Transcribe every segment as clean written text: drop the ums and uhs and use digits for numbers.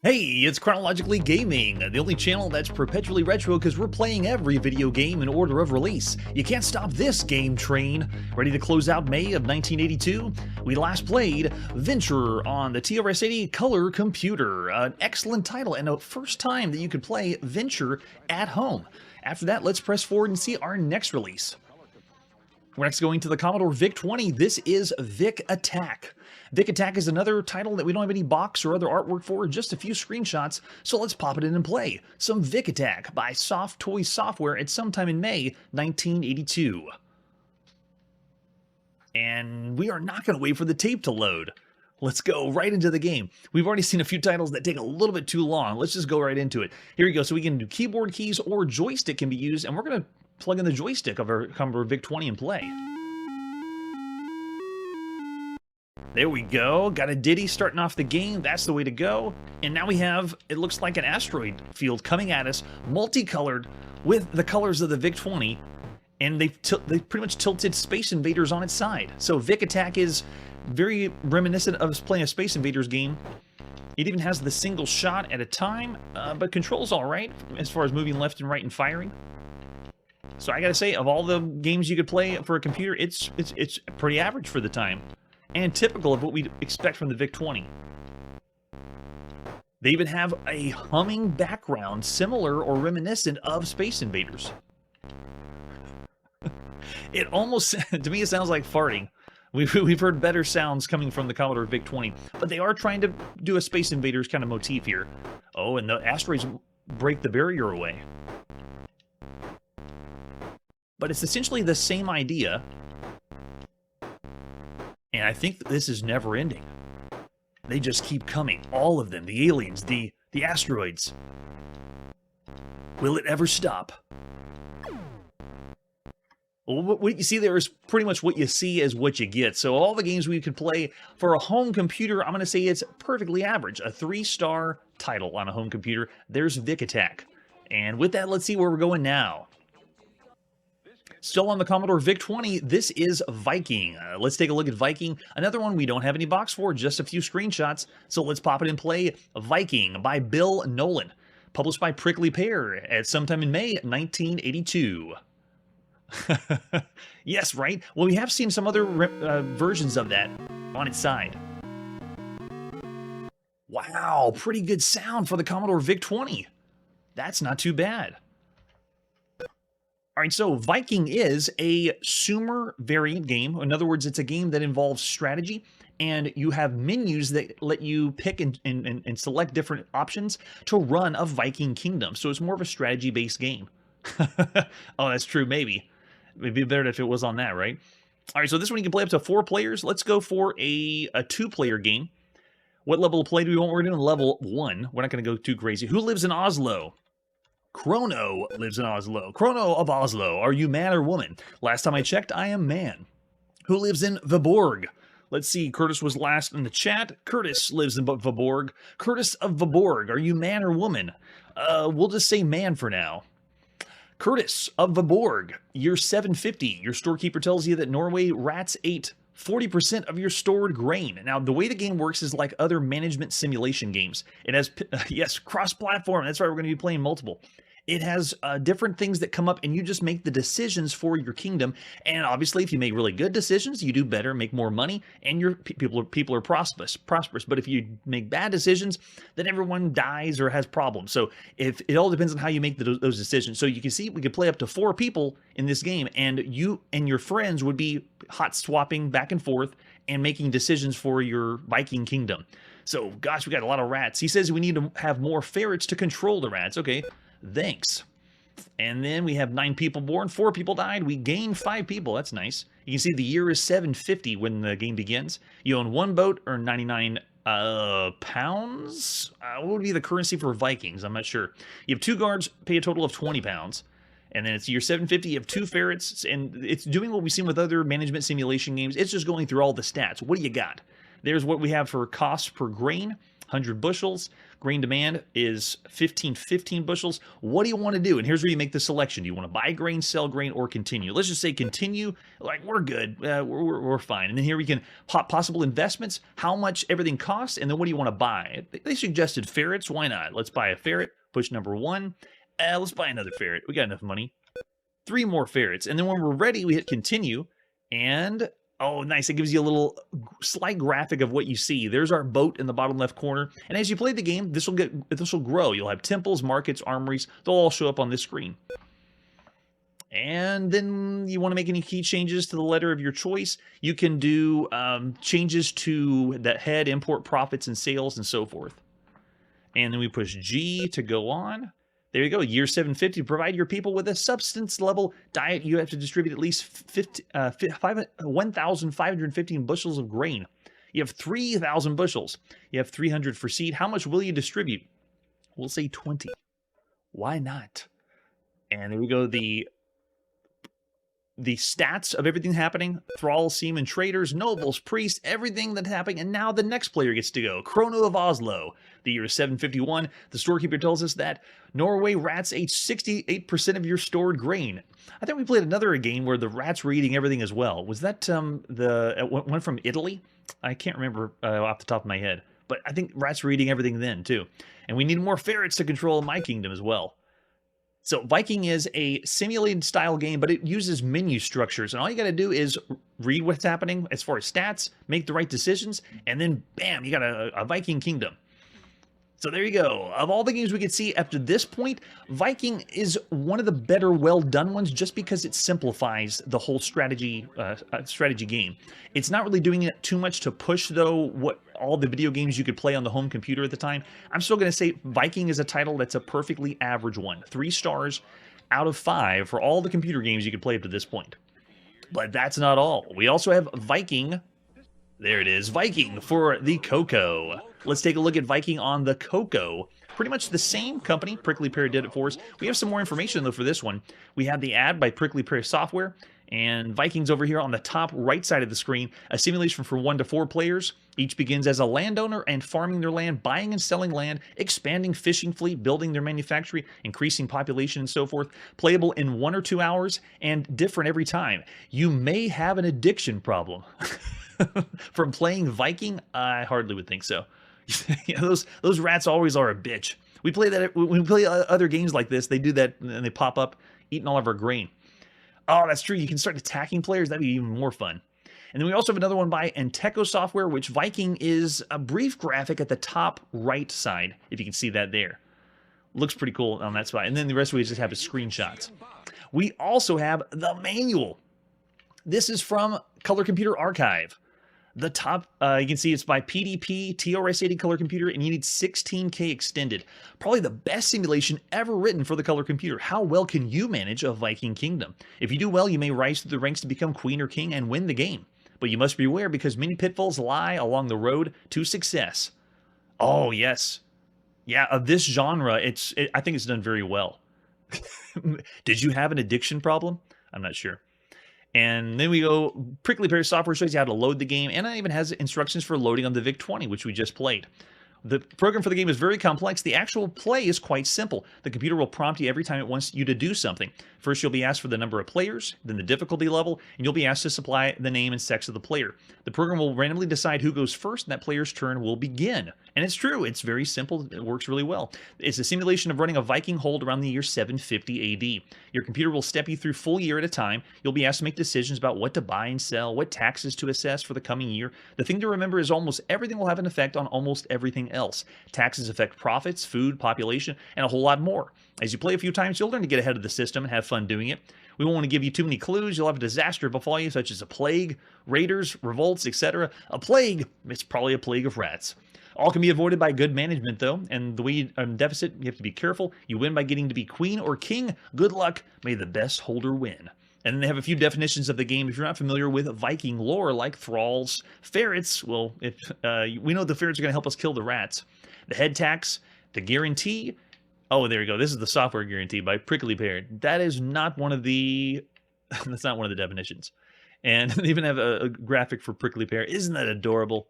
Hey, it's Chronologically Gaming, the only channel that's perpetually retro because we're playing every video game in order of release. You can't stop this game train. Ready to close out May of 1982? We last played Venture on the TRS-80 Color Computer, an excellent title and a first time that you could play Venture at home. After that, let's press forward and see our next release. We're next going to the Commodore VIC-20. This is Vic Attack. Vic Attack is another title that we don't have any box or other artwork for, just a few screenshots, so let's pop it in and play. Some Vic Attack by Soft Toy Software at sometime in May 1982. And we are not going to wait for the tape to load. Let's go right into the game. We've already seen a few titles that take a little bit too long. Let's just go right into it. Here we go. So we can do keyboard keys or joystick can be used, and we're going to plug in the joystick of our Commodore VIC-20 and play. There we go. Got a ditty starting off the game. That's the way to go. And now we have, it looks like an asteroid field coming at us, multicolored with the colors of the VIC-20. And they pretty much tilted Space Invaders on its side. So Vic Attack is very reminiscent of us playing a Space Invaders game. It even has the single shot at a time, but controls all right as far as moving left and right and firing. So I gotta say, of all the games you could play for a computer, it's pretty average for the time. And typical of what we'd expect from the VIC-20. They even have a humming background similar or reminiscent of Space Invaders. It almost, to me, it sounds like farting. We've heard better sounds coming from the Commodore VIC-20, but they are trying to do a Space Invaders kind of motif here. Oh, and the asteroids break the barrier away. But it's essentially the same idea. And I think that this is never ending. They just keep coming. All of them. The aliens, the asteroids. Will it ever stop? Well, what you see there is pretty much what you see is what you get. So all the games we could play for a home computer, I'm going to say it's perfectly average. A 3-star title on a home computer. There's Vic Attack. And with that, let's see where we're going now. Still on the Commodore VIC-20, this is Viking. Let's take a look at Viking. Another one we don't have any box for, just a few screenshots. So let's pop it in play. Viking by Bill Nolan. Published by Prickly Pear at sometime in May 1982. Yes, right? Well, we have seen some other versions of that on its side. Wow, pretty good sound for the Commodore VIC-20. That's not too bad. All right, so Viking is a Sumer variant game. In other words, it's a game that involves strategy, and you have menus that let you pick and select different options to run a Viking kingdom. So it's more of a strategy-based game. Oh, that's true, maybe. It'd be better if it was on that, right? All right, so this one you can play up to 4 players. Let's go for a 2-player game. What level of play do we want? We're doing level 1. We're not going to go too crazy. Who lives in Oslo? Chrono lives in Oslo. Chrono of Oslo. Are you man or woman? Last time I checked, I am man. Who lives in Viborg? Let's see. Curtis was last in the chat. Curtis lives in Viborg. Curtis of Viborg. Are you man or woman? We'll just say man for now. Curtis of Viborg. You're 750. Your storekeeper tells you that Norway rats ate 40% of your stored grain. Now, the way the game works is like other management simulation games. It has, yes, cross-platform. That's right, we're going to be playing multiple. It has different things that come up, and you just make the decisions for your kingdom. And obviously, if you make really good decisions, you do better, make more money, and your people are prosperous. But if you make bad decisions, then everyone dies or has problems. So if it all depends on how you make those decisions. So you can see we could play up to 4 people in this game, and you and your friends would be hot swapping back and forth and making decisions for your Viking kingdom. So, gosh, we got a lot of rats. He says we need to have more ferrets to control the rats. Okay. Thanks. And then we have 9 people born, 4 people died. We gained 5 people. That's nice. You can see the year is 750 when the game begins. You own 1 boat, earn 99 pounds. What would be the currency for Vikings? I'm not sure. You have 2 guards, pay a total of 20 pounds. And then it's year 750, you have 2 ferrets, and it's doing what we've seen with other management simulation games. It's just going through all the stats. What do you got? There's what we have for cost per grain, 100 bushels. Grain demand is 15 bushels. What do you want to do? And here's where you make the selection. Do you want to buy grain, sell grain, or continue? Let's just say continue. Like, we're good. We're fine. And then here we can pop possible investments, how much everything costs, and then what do you want to buy? They suggested ferrets. Why not? Let's buy a ferret. Push number 1. Let's buy another ferret. We got enough money. 3 more ferrets. And then when we're ready, we hit continue. And oh, nice. It gives you a little slight graphic of what you see. There's our boat in the bottom left corner. And as you play the game, this will grow. You'll have temples, markets, armories. They'll all show up on this screen. And then you want to make any key changes to the letter of your choice. You can do changes to that head, import profits and sales, and so forth. And then we push G to go on. There you go, year 750. Provide your people with a substance level diet. You have to distribute at least 1,515 bushels of grain. You have 3,000 bushels. You have 300 for seed. How much will you distribute? We'll say 20. Why not? And there we go, the stats of everything happening. Thralls, seamen, traders, nobles, priests, everything that's happening. And now the next player gets to go. Chrono of Oslo. The year is 751. The storekeeper tells us that Norway rats ate 68% of your stored grain. I think we played another game where the rats were eating everything as well. Was that the one from Italy? I can't remember off the top of my head. But I think rats were eating everything then too. And we need more ferrets to control my kingdom as well. So Viking is a simulated style game, but it uses menu structures. And all you got to do is read what's happening as far as stats, make the right decisions, and then bam, you got a Viking kingdom. So there you go. Of all the games we could see up to this point, Viking is one of the better, well-done ones just because it simplifies the whole strategy game. It's not really doing it too much to push, though, what all the video games you could play on the home computer at the time. I'm still going to say Viking is a title that's a perfectly average one. 3 stars out of 5 for all the computer games you could play up to this point. But that's not all. We also have Viking. There it is, Viking for the Coco. Let's take a look at Viking on the Coco. Pretty much the same company. Prickly Pear did it for us. We have some more information, though, for this one. We have the ad by Prickly Pear Software, and Vikings over here on the top right side of the screen. A simulation for 1 to 4 players. Each begins as a landowner and farming their land, buying and selling land, expanding fishing fleet, building their manufactory, increasing population, and so forth. Playable in 1 or 2 hours and different every time. You may have an addiction problem. From playing Viking? I hardly would think so. Yeah, those rats always are a bitch. We play that when we play other games like this. They do that and they pop up, eating all of our grain. Oh, that's true. You can start attacking players. That'd be even more fun. And then we also have another one by Enteco Software, which Viking is a brief graphic at the top right side, if you can see that there. Looks pretty cool on that spot. And then the rest we just have is screenshots. We also have the manual. This is from Color Computer Archive. The top, you can see it's by PDP, TRS-80 Color Computer, and you need 16K extended. Probably the best simulation ever written for the Color Computer. How well can you manage a Viking kingdom? If you do well, you may rise through the ranks to become queen or king and win the game. But you must beware because many pitfalls lie along the road to success. Oh, yes. Yeah, of this genre, I think it's done very well. Did you have an addiction problem? I'm not sure. And then we go, Prickly Pear Software shows you how to load the game, and it even has instructions for loading on the VIC-20, which we just played. The program for the game is very complex. The actual play is quite simple. The computer will prompt you every time it wants you to do something. First, you'll be asked for the number of players, then the difficulty level, and you'll be asked to supply the name and sex of the player. The program will randomly decide who goes first, and that player's turn will begin. And it's true. It's very simple. It works really well. It's a simulation of running a Viking hold around the year 750 AD. Your computer will step you through full year at a time. You'll be asked to make decisions about what to buy and sell, what taxes to assess for the coming year. The thing to remember is almost everything will have an effect on almost everything else. Taxes affect profits, food, population, and a whole lot more. As you play a few times, you'll learn to get ahead of the system and have fun doing it. We won't want to give you too many clues. You'll have a disaster befall you, such as a plague, raiders, revolts, etc. A plague, it's probably a plague of rats. All can be avoided by good management, though, and the way deficit, you have to be careful. You win by getting to be queen or king. Good luck. May the best holder win. And then they have a few definitions of the game. If you're not familiar with Viking lore, like thralls, ferrets, well, we know the ferrets are going to help us kill the rats. The head tax, the guarantee. Oh, there you go. This is the software guarantee by Prickly Pear. That is not one of the. That's not one of the definitions. And they even have a graphic for Prickly Pear. Isn't that adorable?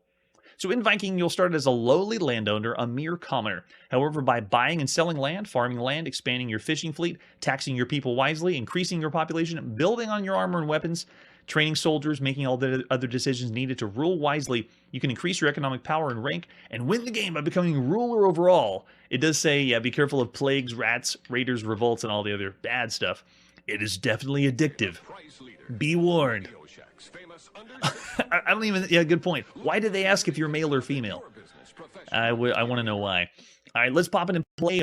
So in Viking, you'll start as a lowly landowner, a mere commoner. However, by buying and selling land, farming land, expanding your fishing fleet, taxing your people wisely, increasing your population, building on your armor and weapons, training soldiers, making all the other decisions needed to rule wisely, you can increase your economic power and rank and win the game by becoming ruler over all. It does say, yeah, be careful of plagues, rats, raiders, revolts, and all the other bad stuff. It is definitely addictive. Be warned. I don't even, yeah, good point. Why did they ask if you're male or female? I want to know why. All right, let's pop in and play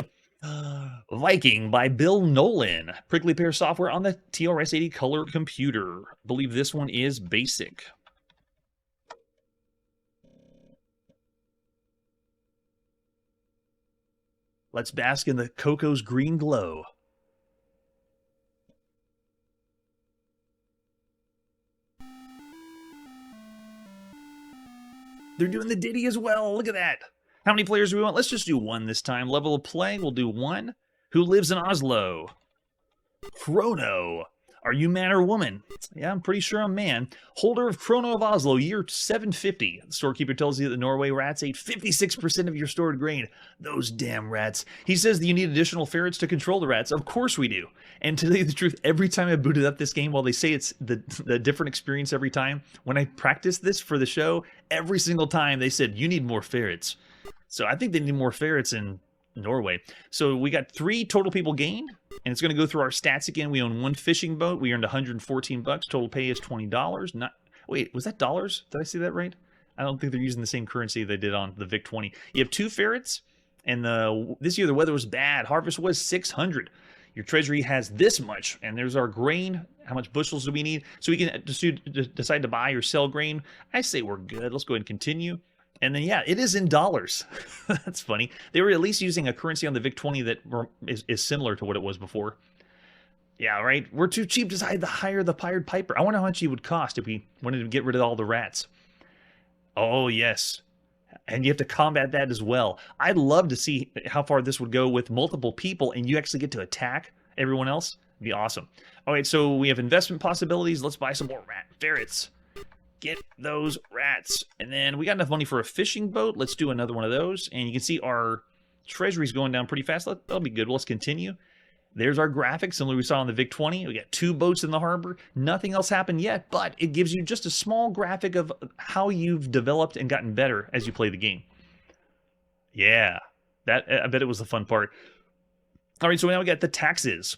Viking by Bill Nolan. Prickly Pear software on the TRS-80 color computer. I believe this one is basic. Let's bask in the Coco's green glow. They're doing the Diddy as well. Look at that. How many players do we want? Let's just do one this time. Level of play, we'll do one. Who lives in Oslo? Chrono. Are you man or woman? Yeah, I'm pretty sure I'm man. Holder of Chrono of Oslo, year 750. The storekeeper tells you that the Norway rats ate 56% of your stored grain. Those damn rats. He says that you need additional ferrets to control the rats. Of course we do. And to tell you the truth, every time I booted up this game, while they say it's the different experience every time, when I practiced this for the show, every single time they said, you need more ferrets. So I think they need more ferrets in Norway. So we got 3 total people gained, and it's going to go through our stats again. We own 1 fishing boat. We earned 114 bucks. Total pay is $20. Not wait, was that dollars? Did I see that right? I don't think they're using the same currency they did on the Vic 20. You have 2 ferrets, and this year the weather was bad. Harvest was 600. Your treasury has this much, and there's our grain. How much bushels do we need? So we can decide to buy or sell grain. I say we're good. Let's go ahead and continue. And then, yeah, it is in dollars. That's funny. They were at least using a currency on the Vic 20 that is similar to what it was before. Yeah, right? We're too cheap to hire the Pied Piper. I wonder how much he would cost if we wanted to get rid of all the rats. Oh, yes. And you have to combat that as well. I'd love to see how far this would go with multiple people, and you actually get to attack everyone else. It'd be awesome. All right, so we have investment possibilities. Let's buy some more ferrets. Get those rats. And then we got enough money for a fishing boat. Let's do another one of those. And you can see our treasury's going down pretty fast. That'll be good. Let's continue. There's our graphics, similar to we saw on the Vic 20. We got 2 boats in the harbor. Nothing else happened yet, but it gives you just a small graphic of how you've developed and gotten better as you play the game. Yeah, I bet it was the fun part. All right, so now we got the taxes.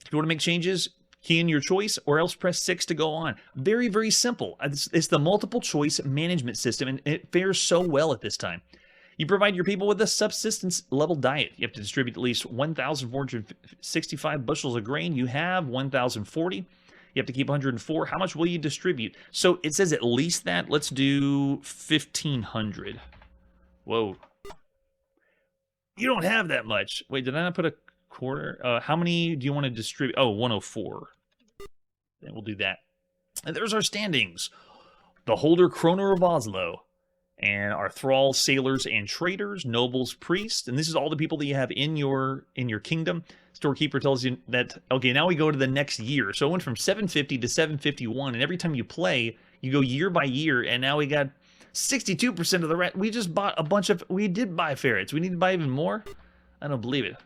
If you want to make changes, key in your choice, or else press 6 to go on. Very, very simple. It's the multiple choice management system, and it fares so well at this time. You provide your people with a subsistence level diet. You have to distribute at least 1,465 bushels of grain. You have 1,040. You have to keep 104. How much will you distribute? So it says at least that. Let's do 1,500. Whoa. You don't have that much. Wait, did I not put a quarter? How many do you want to distribute? Oh, 104. Then we'll do that. And there's our standings. The holder, Chrono of Oslo. And our thralls, sailors, and traders, nobles, priests. And this is all the people that you have in your kingdom. Storekeeper tells you that, okay, now we go to the next year. So it went from 750 to 751. And every time you play, you go year by year. And now we got 62% of the rat. We just bought a bunch of, we did buy ferrets. We need to buy even more? I don't believe it.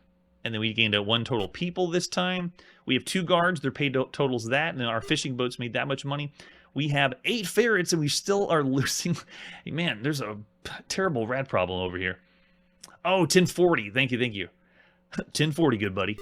And then we gained 1 total people this time. We have 2 guards. Their pay totals that. And then our fishing boats made that much money. We have 8 ferrets, and we still are losing. Man, there's a terrible rat problem over here. Oh, 1040. Thank you, thank you. 1040, good buddy.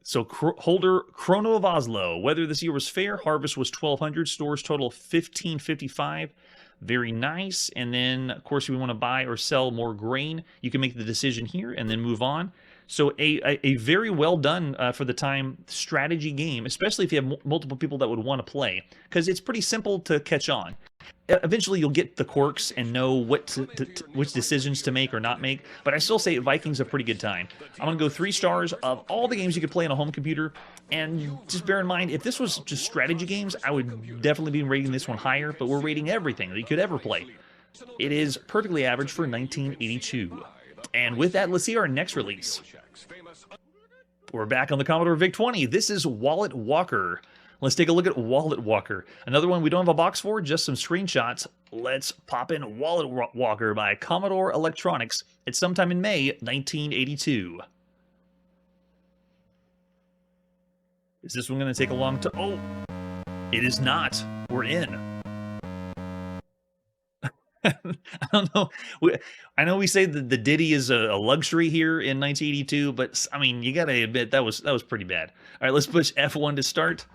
So, holder, Chrono of Oslo. Weather this year was fair. Harvest was 1,200. Stores total 1,555. Very nice. And then, of course, we want to buy or sell more grain. You can make the decision here and then move on. So a very well done for the time strategy game, especially if you have multiple people that would want to play, because it's pretty simple to catch on. Eventually, you'll get the quirks and know what which decisions to make or not make, but I still say Viking's a pretty good time. I'm going to go 3 stars of all the games you could play on a home computer, and just bear in mind, if this was just strategy games, I would definitely be rating this one higher, but we're rating everything that you could ever play. It is perfectly average for 1982. And with that, let's see our next release. We're back on the Commodore VIC-20. This is Wallet Walker. Let's take a look at Wallet Walker. Another one we don't have a box for, just some screenshots. Let's pop in Wallet Walker by Commodore Electronics. It's sometime in May 1982. Is this one going to take a long time? Oh, it is not. We're in. I don't know. I know we say that the Diddy is a luxury here in 1982, but I mean, you got to admit that was pretty bad. All right, let's push F1 to start.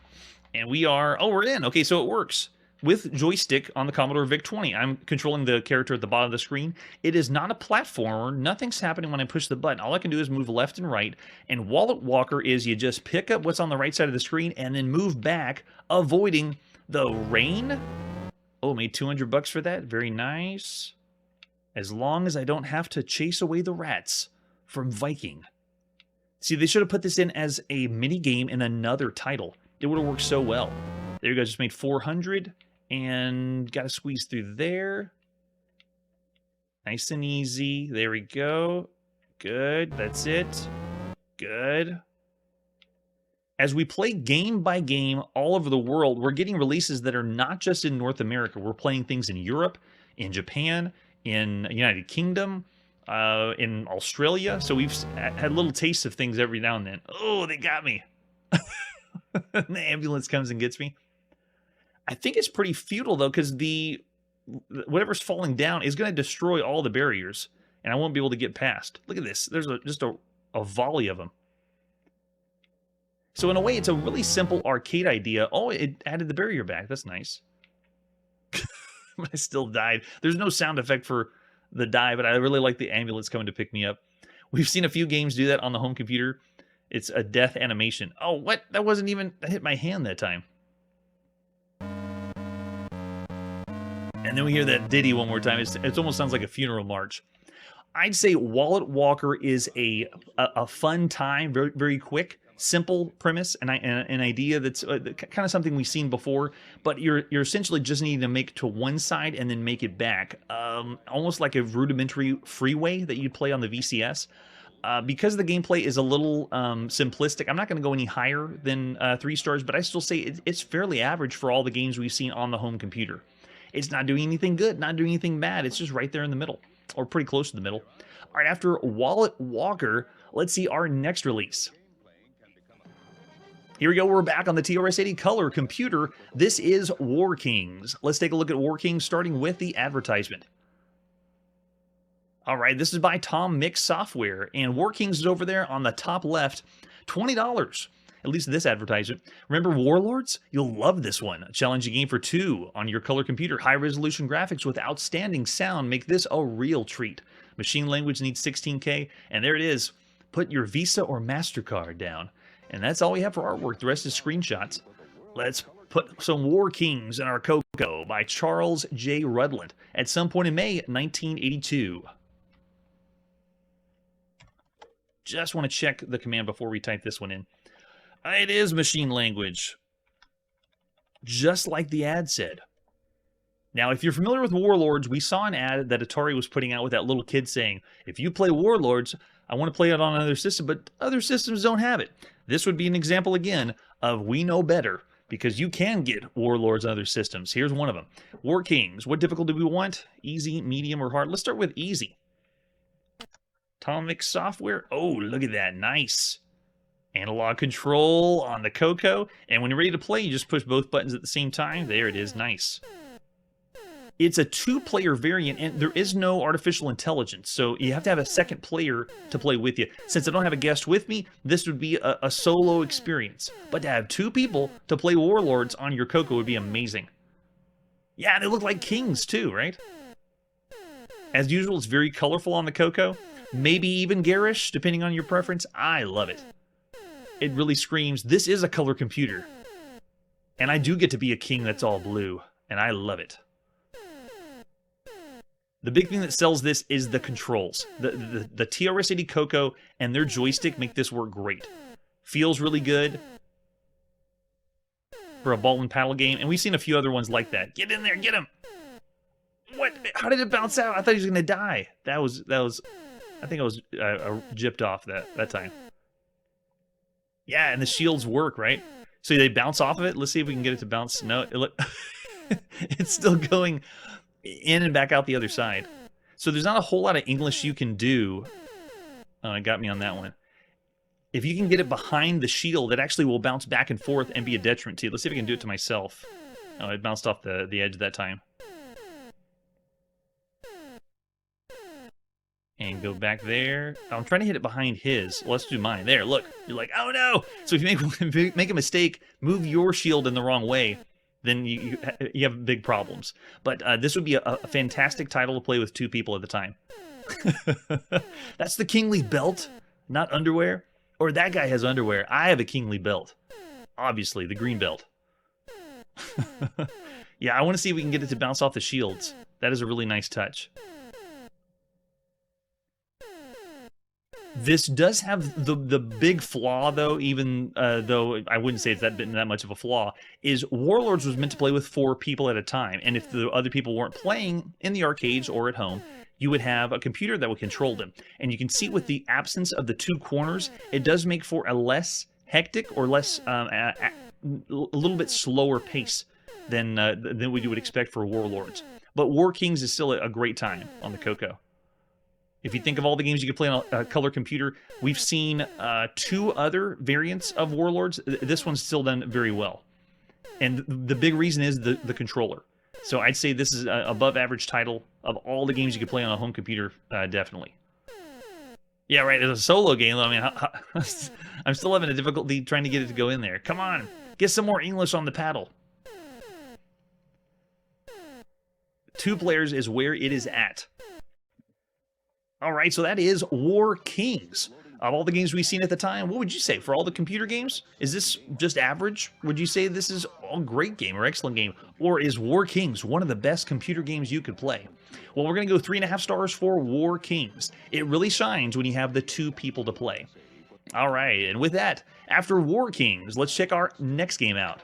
And we are, oh, we're in. Okay, so it works. With joystick on the Commodore VIC-20, I'm controlling the character at the bottom of the screen. It is not a platformer. Nothing's happening when I push the button. All I can do is move left and right. And Wallet Walker is you just pick up what's on the right side of the screen and then move back, avoiding the rain. Oh, made $200 for that. Very nice. As long as I don't have to chase away the rats from Viking. See, they should have put this in as a mini game in another title. It would have worked so well. There you go, just made 400 and got to squeeze through there. Nice and easy. There we go. Good, that's it. Good. As we play game by game all over the world, we're getting releases that are not just in North America. We're playing things in Europe, in Japan, in United Kingdom, in Australia. So we've had little tastes of things every now and then. Oh, they got me. The ambulance comes and gets me. I think it's pretty futile, though, because whatever's falling down is going to destroy all the barriers, and I won't be able to get past. Look at this. There's just a volley of them. So in a way, it's a really simple arcade idea. Oh, it added the barrier back. That's nice. But I still died. There's no sound effect for the die, but I really like the ambulance coming to pick me up. We've seen a few games do that on the home computer. It's a death animation. Oh, what? That wasn't even... I hit my hand that time. And then we hear that ditty one more time. It almost sounds like a funeral march. I'd say Wallet Walker is a fun time, very, very quick, simple premise, and an idea that's kind of something we've seen before, but you're essentially just needing to make to one side and then make it back. Almost like a rudimentary freeway that you'd play on the VCS. Because the gameplay is a little simplistic, I'm not going to go any higher than 3 stars, but I still say it's fairly average for all the games we've seen on the home computer. It's not doing anything good, not doing anything bad. It's just right there in the middle, or pretty close to the middle. All right, after Wallet Walker, let's see our next release. Here we go, we're back on the TRS-80 color computer. This is War Kings. Let's take a look at War Kings, starting with the advertisement. All right, this is by Tom Mix Software, and War Kings is over there on the top left, $20. At least this advertisement. Remember Warlords? You'll love this one. A challenging game for 2 on your color computer. High-resolution graphics with outstanding sound make this a real treat. Machine language needs 16K, and there it is. Put your Visa or MasterCard down. And that's all we have for artwork. The rest is screenshots. Let's put some War Kings in our Coco by Charles J. Rudland at some point in May 1982. Just want to check the command before we type this one in. It is machine language, just like the ad said. Now, if you're familiar with Warlords, we saw an ad that Atari was putting out with that little kid saying, if you play Warlords, I want to play it on another system, but other systems don't have it. This would be an example, again, of we know better, because you can get Warlords on other systems. Here's one of them. War Kings. What difficulty do we want? Easy, medium, or hard? Let's start with easy. Atomic Software. Oh, look at that. Nice. Analog control on the Coco, and when you're ready to play, you just push both buttons at the same time. There it is, nice. It's a 2-player variant, and there is no artificial intelligence, so you have to have a second player to play with you. Since I don't have a guest with me, this would be a solo experience. But to have 2 people to play Warlords on your Coco would be amazing. Yeah, they look like kings too, right? As usual, it's very colorful on the Coco. Maybe even garish, depending on your preference. I love it. It really screams, this is a color computer. And I do get to be a king that's all blue, and I love it. The big thing that sells this is the controls. The TRS-80 Coco and their joystick make this work great. Feels really good for a ball and paddle game, and we've seen a few other ones like that. Get in there, get him! What? How did it bounce out? I thought he was going to die. That was. I think I was gypped off that time. Yeah, and the shields work, right? So they bounce off of it. Let's see if we can get it to bounce. No, it's still going in and back out the other side. So there's not a whole lot of English you can do. Oh, it got me on that one. If you can get it behind the shield, it actually will bounce back and forth and be a detriment to you. Let's see if I can do it to myself. Oh, it bounced off the edge that time. And go back there. Oh, I'm trying to hit it behind his. Well, let's do mine. There, look. You're like, oh no! So if you make a mistake, move your shield in the wrong way, then you have big problems. But this would be a fantastic title to play with 2 people at the time. That's the kingly belt, not underwear. Or that guy has underwear. I have a kingly belt. Obviously, the green belt. Yeah, I want to see if we can get it to bounce off the shields. That is a really nice touch. This does have the big flaw, though, even though I wouldn't say it's that much of a flaw, is Warlords was meant to play with 4 people at a time. And if the other people weren't playing in the arcades or at home, you would have a computer that would control them. And you can see with the absence of the 2 corners, it does make for a less hectic or less, a little bit slower pace than what you would expect for Warlords. But War Kings is still a great time on the Coco. If you think of all the games you could play on a color computer, we've seen 2 other variants of Warlords. This one's still done very well. And the big reason is the controller. So I'd say this is an above average title of all the games you could play on a home computer, definitely. Yeah, right, it's a solo game. I mean, I'm still having a difficulty trying to get it to go in there. Come on, get some more English on the paddle. 2 players is where it is at. All right, so that is War Kings. Of all the games we've seen at the time, what would you say? For all the computer games, is this just average? Would you say this is a great game or excellent game? Or is War Kings one of the best computer games you could play? Well, we're going to go 3.5 stars for War Kings. It really shines when you have the 2 people to play. All right, and with that, after War Kings, let's check our next game out.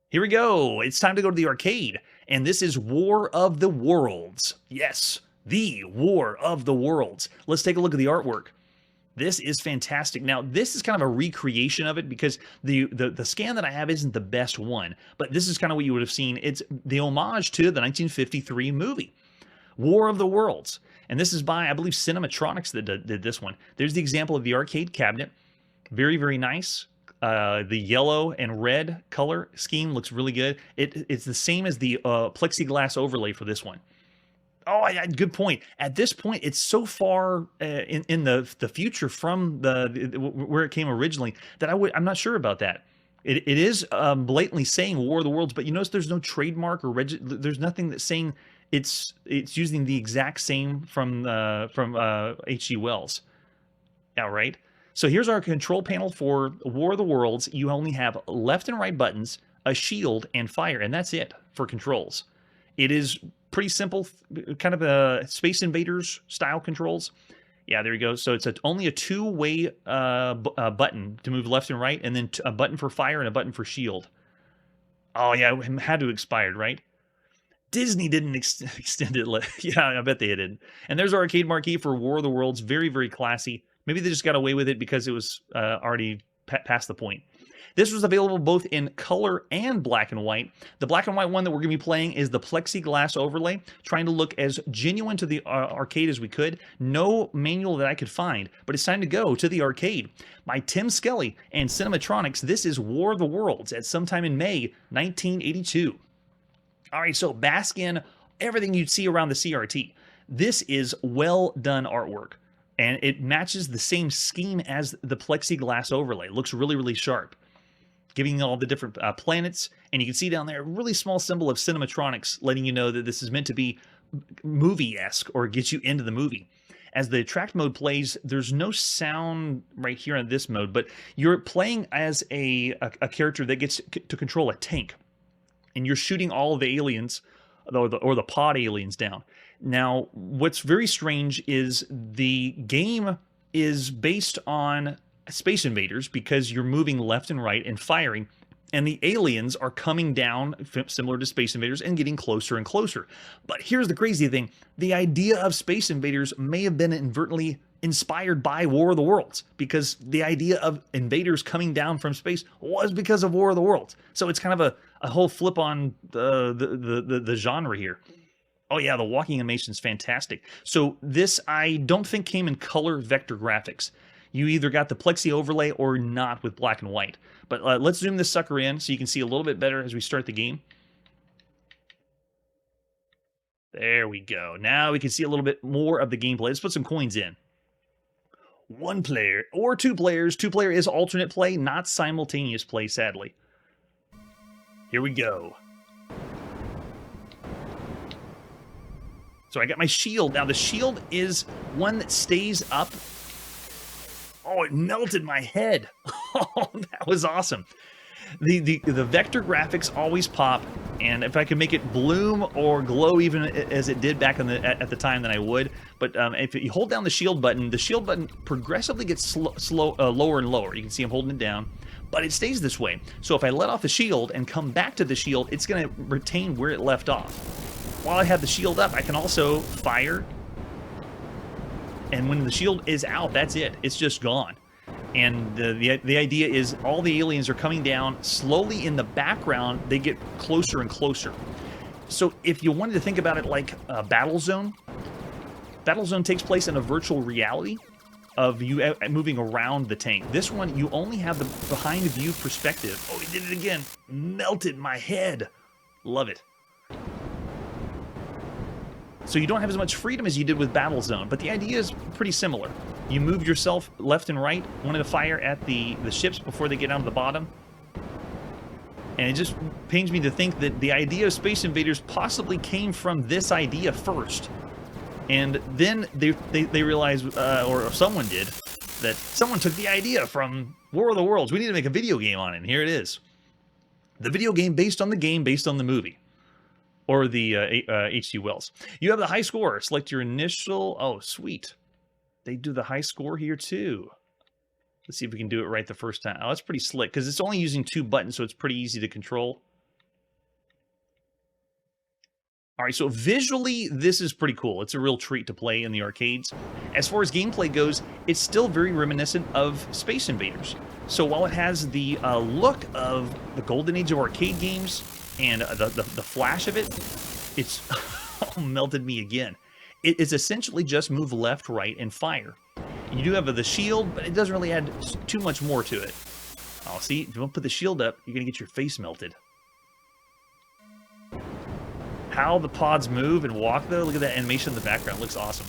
Here we go. It's time to go to the arcade, and this is War of the Worlds. Yes. The War of the Worlds. Let's take a look at the artwork. This is fantastic. Now, this is kind of a recreation of it because the scan that I have isn't the best one, but this is kind of what you would have seen. It's the homage to the 1953 movie, War of the Worlds. And this is by, I believe, Cinematronics that did this one. There's the example of the arcade cabinet. Very, very nice. The yellow and red color scheme looks really good. It's the same as the plexiglass overlay for this one. Oh, yeah, good point. At this point, it's so far in the future from where it came originally that I'm not sure about that. It is blatantly saying War of the Worlds, but you notice there's no trademark or there's nothing that's saying it's using the exact same from H.G. Wells. All right. So here's our control panel for War of the Worlds. You only have left and right buttons, a shield, and fire, and that's it for controls. It is pretty simple, kind of a Space Invaders style controls. Yeah, there you go. So it's only a 2-way button to move left and right, and then a button for fire and a button for shield. Oh yeah, it had to have expired, right? Disney didn't extend it. Yeah, I bet they didn't. And there's our arcade marquee for War of the Worlds. Very, very classy. Maybe they just got away with it because it was already past the point. This was available both in color and black and white. The black and white one that we're going to be playing is the plexiglass overlay, trying to look as genuine to the arcade as we could. No manual that I could find, but it's time to go to the arcade. By Tim Skelly and Cinematronics, this is War of the Worlds at sometime in May 1982. All right, so bask in everything you'd see around the CRT. This is well done artwork, and it matches the same scheme as the plexiglass overlay. It looks really, really sharp, giving all the different planets, and you can see down there a really small symbol of Cinematronics letting you know that this is meant to be movie-esque or get you into the movie. As the attract mode plays, there's no sound right here on this mode, but you're playing as a character that gets to control a tank, and you're shooting all of the aliens, or the pod aliens down. Now, what's very strange is the game is based on Space Invaders because you're moving left and right and firing, and the aliens are coming down similar to Space Invaders and getting closer and closer. But here's the crazy thing. The idea of Space Invaders may have been inadvertently inspired by War of the Worlds, because the idea of invaders coming down from space was because of War of the Worlds. So it's kind of a whole flip on the genre here. Oh yeah, the walking animation is fantastic. So this, I don't think, came in color vector graphics. You either got the plexi overlay or not with black and white. But let's zoom this sucker in so you can see a little bit better as we start the game. There we go. Now we can see a little bit more of the gameplay. Let's put some coins in. 1 player or 2 players. 2 player is alternate play, not simultaneous play, sadly. Here we go. So I got my shield. Now the shield is one that stays up. Oh, it melted my head. Oh, that was awesome. The vector graphics always pop, and if I could make it bloom or glow even as it did back at the time, then I would. But if you hold down the shield button progressively gets lower and lower. You can see I'm holding it down, but it stays this way. So if I let off the shield and come back to the shield, it's going to retain where it left off. While I have the shield up, I can also fire, and when the shield is out, that's it. It's just gone. And the idea is all the aliens are coming down slowly. In the background, they get closer and closer. So if you wanted to think about it like a Battlezone takes place in a virtual reality of you moving around the tank. This one, you only have the behind view perspective. Oh, he did it again. Melted my head. Love it. So you don't have as much freedom as you did with Battlezone, but the idea is pretty similar. You move yourself left and right, wanting to fire at the ships before they get down to the bottom. And it just pains me to think that the idea of Space Invaders possibly came from this idea first. And then they realized, or someone did, that someone took the idea from War of the Worlds. We need to make a video game on it, and here it is. The video game based on the movie. Or the H.G. Wells. You have the high score. Select your initial. Oh, sweet. They do the high score here too. Let's see if we can do it right the first time. Oh, that's pretty slick because it's only using 2 buttons, so it's pretty easy to control. All right, so visually, this is pretty cool. It's a real treat to play in the arcades. As far as gameplay goes, it's still very reminiscent of Space Invaders. So while it has the look of the golden age of arcade games, and the flash of it, it's melted me again. It is essentially just move left, right, and fire. You do have the shield, but it doesn't really add too much more to it. Oh, see, if you don't put the shield up, you're going to get your face melted. How the pods move and walk, though, look at that animation in the background. It looks awesome.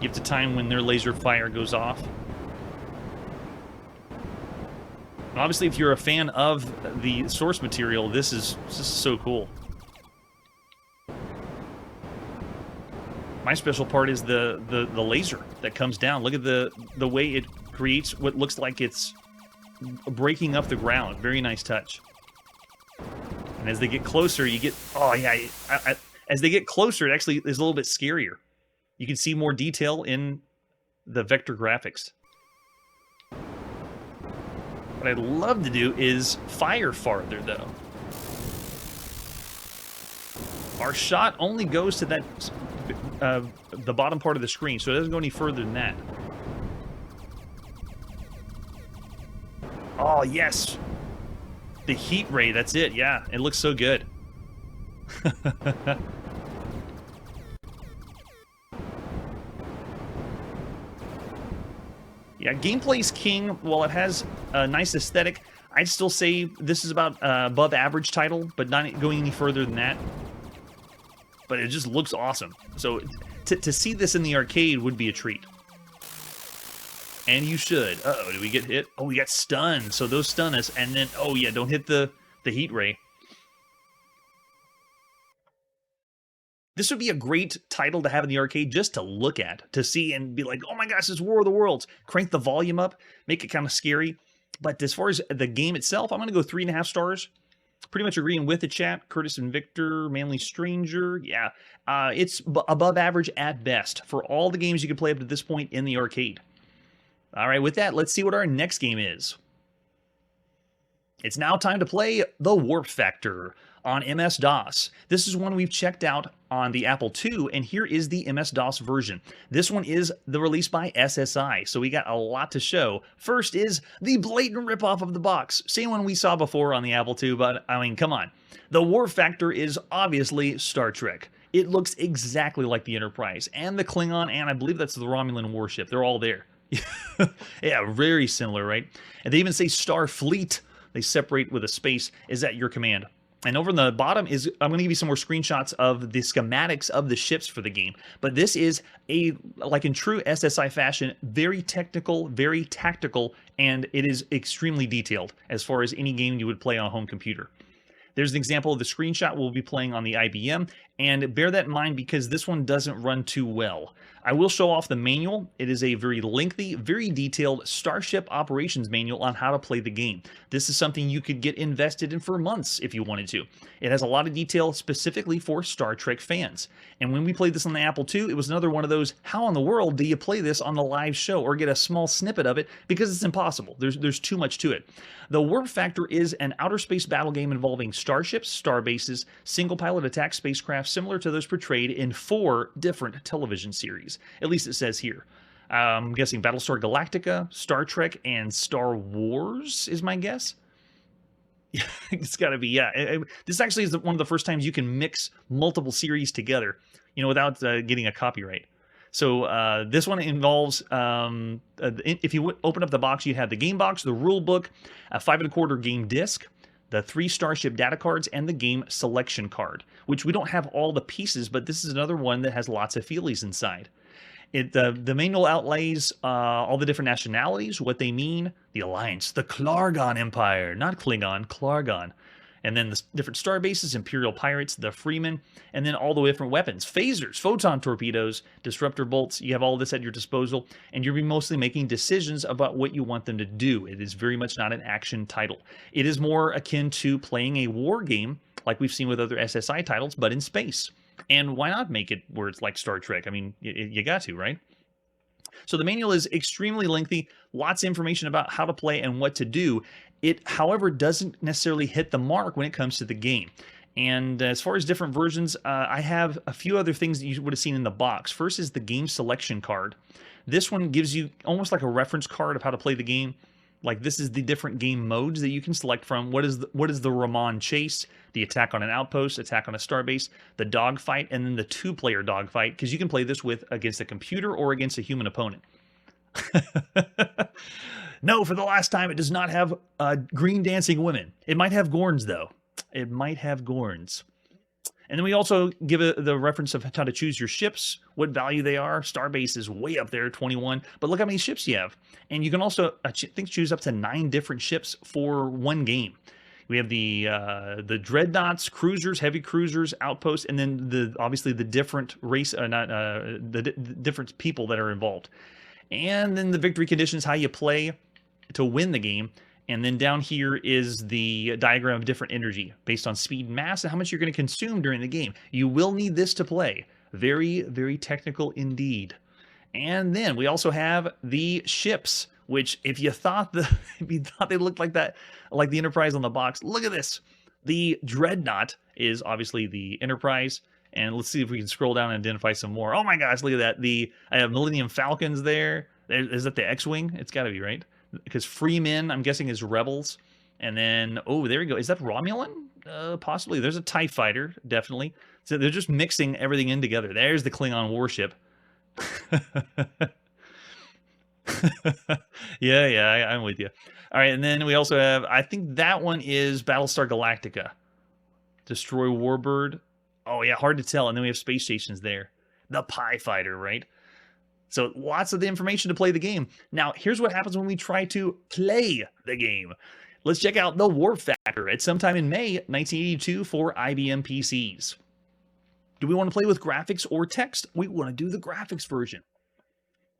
You have to time when their laser fire goes off. Obviously, if you're a fan of the source material, this is just so cool. My special part is the laser that comes down. Look at the way it creates what looks like it's breaking up the ground. Very nice touch. And as they get closer, you get... Oh, yeah. As they get closer, it actually is a little bit scarier. You can see more detail in the vector graphics. What I'd love to do is fire farther, though. Our shot only goes to that the bottom part of the screen, so it doesn't go any further than that. Oh, yes! The heat ray, that's it, yeah. It looks so good. Yeah, gameplay's king. While it has a nice aesthetic, I'd still say this is about above average title, but not going any further than that. But it just looks awesome. So to see this in the arcade would be a treat. And you should. Uh-oh, did we get hit? Oh, we got stunned. So those stun us, and then, oh yeah, don't hit the heat ray. This would be a great title to have in the arcade just to look at, to see and be like, oh my gosh, it's War of the Worlds. Crank the volume up, make it kind of scary. But as far as the game itself, I'm going to go 3.5 stars. Pretty much agreeing with the chat. Curtis and Victor, Manly Stranger. Yeah, it's above average at best for all the games you can play up to this point in the arcade. All right, with that, let's see what our next game is. It's now time to play The Warp Factor on MS-DOS. This is one we've checked out on the Apple II, and here is the MS-DOS version. This one is the release by SSI, so we got a lot to show. First is the blatant ripoff of the box. Same one we saw before on the Apple II, but I mean, come on. The war factor is obviously Star Trek. It looks exactly like the Enterprise, and the Klingon, and I believe that's the Romulan warship. They're all there. Yeah, very similar, right? And they even say Starfleet. They separate with a space. Is at your command. And over on the bottom is, I'm going to give you some more screenshots of the schematics of the ships for the game. But this is like in true SSI fashion, very technical, very tactical, and it is extremely detailed as far as any game you would play on a home computer. There's an example of the screenshot we'll be playing on the IBM, and bear that in mind because this one doesn't run too well. I will show off the manual. It is a very lengthy, very detailed Starship Operations manual on how to play the game. This is something you could get invested in for months if you wanted to. It has a lot of detail specifically for Star Trek fans. And when we played this on the Apple II, it was another one of those, how in the world do you play this on the live show or get a small snippet of it? Because it's impossible. There's too much to it. The Warp Factor is an outer space battle game involving starships, star bases, single-pilot attack spacecraft similar to those portrayed in 4 different television series. At least it says here. I'm guessing Battlestar Galactica, Star Trek, and Star Wars is my guess. Yeah, it's got to be, yeah. This actually is one of the first times you can mix multiple series together, you know, without getting a copyright. So this one involves, if you open up the box, you have the game box, the rule book, a 5 1/4 game disc, the 3 Starship data cards, and the game selection card, which we don't have all the pieces, but this is another one that has lots of feelies inside. The manual outlays all the different nationalities, what they mean, the Alliance, the Klargon Empire, not Klingon, Klargon. And then the different star bases, Imperial Pirates, the Freemen, and then all the different weapons, phasers, photon torpedoes, disruptor bolts. You have all this at your disposal, and you'll be mostly making decisions about what you want them to do. It is very much not an action title. It is more akin to playing a war game, like we've seen with other SSI titles, but in space. And why not make it where it's like Star Trek? I mean, you got to, right? So the manual is extremely lengthy, lots of information about how to play and what to do. It, however, doesn't necessarily hit the mark when it comes to the game. And as far as different versions, I have a few other things that you would have seen in the box. First is the game selection card. This one gives you almost like a reference card of how to play the game. Like this is the different game modes that you can select from. What is the Ramon chase, the attack on an outpost, attack on a starbase, the dogfight, and then the 2-player dogfight, because you can play this with against a computer or against a human opponent. No, for the last time, it does not have green dancing women. It might have Gorns, though. It might have Gorns. And then we also give the reference of how to choose your ships, what value they are. Starbase is way up there, 21. But look how many ships you have. And you can also, I think, choose up to 9 different ships for one game. We have the dreadnoughts, cruisers, heavy cruisers, outposts, and then obviously the different race, the different people that are involved. And then the victory conditions, how you play to win the game. And then down here is the diagram of different energy based on speed and mass and how much you're going to consume during the game. You will need this to play. Very, very technical indeed. And then we also have the ships, which if you thought they looked like that, like the Enterprise on the box, look at this. The Dreadnought is obviously the Enterprise. And let's see if we can scroll down and identify some more. Oh my gosh, look at that. I have Millennium Falcons there. Is that the X-Wing? It's got to be, right? Because Freemen, I'm guessing, is Rebels. And then, oh, there we go. Is that Romulan? Possibly. There's a TIE fighter, definitely. So they're just mixing everything in together. There's the Klingon warship. Yeah, I'm with you. All right, and then we also have, I think that one is Battlestar Galactica. Destroy Warbird. Oh, yeah, hard to tell. And then we have space stations there. The Pie Fighter, right? So lots of the information to play the game. Now, here's what happens when we try to play the game. Let's check out the Warp Factor at sometime in May 1982 for IBM PCs. Do we want to play with graphics or text? We want to do the graphics version.